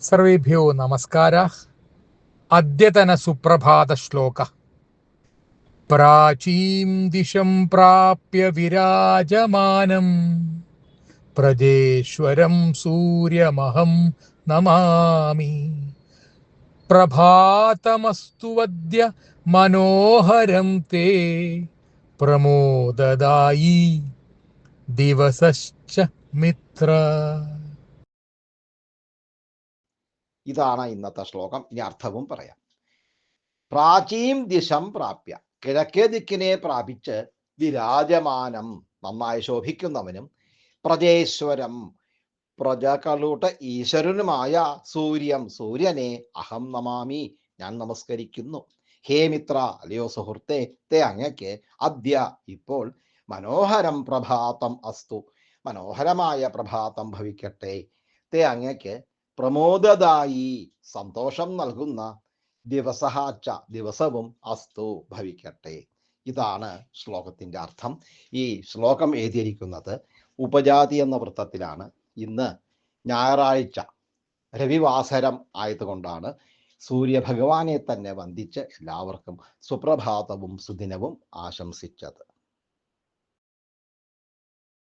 സർവേഭ്യോ നമസ്കാരः. അദ്യതന സുപ്രഭാത ശ്ലോക. പ്രാചീം ദിശം പ്രാപ്യ വിരാജമാനം പ്രജേശ്വരം സൂര്യമഹം നമാമി. പ്രഭാതമസ്തു വദ്യ മനോഹരം തേ പ്രമോദദായി ദിവസശ്ച മിത്ര. ഇതാണ് ഇന്നത്തെ ശ്ലോകം. ഇനി അർത്ഥവും പറയാം. പ്രാചീം ദിശം പ്രാപ്യ, കിഴക്കേ ദിക്കിനെ പ്രാപിച്ച്, വിരാജമാനം, നന്നായി ശോഭിക്കുന്നവനും, പ്രജേശ്വരം, പ്രജകളുടെ ഈശ്വരനുമായ, സൂര്യം, സൂര്യനെ, അഹം നമാമി, ഞാൻ നമസ്കരിക്കുന്നു. ഹേ മിത്ര, അല്ലയോ സുഹൃത്തെ, തേ അങ്ങയ്ക്ക്, അദ്യ, ഇപ്പോൾ, മനോഹരം പ്രഭാതം അസ്തു, മനോഹരമായ പ്രഭാതം ഭവിക്കട്ടെ. തേ അങ്ങയ്ക്ക്, പ്രമോദദായി, സന്തോഷം നൽകുന്ന, ദിവസഹാച്ച, ദിവസവും, അസ്തു, ഭവിക്കട്ടെ. ഇതാണ് ശ്ലോകത്തിൻ്റെ അർത്ഥം. ഈ ശ്ലോകം എഴുതിയിരിക്കുന്നത് ഉപജാതി എന്ന വൃത്തത്തിലാണ്. ഇന്ന് ഞായറാഴ്ച രവിവാസരം ആയതുകൊണ്ടാണ് സൂര്യഭഗവാനെ തന്നെ വന്ദിച്ച് എല്ലാവർക്കും സുപ്രഭാതവും സുദിനവും ആശംസിച്ചത്.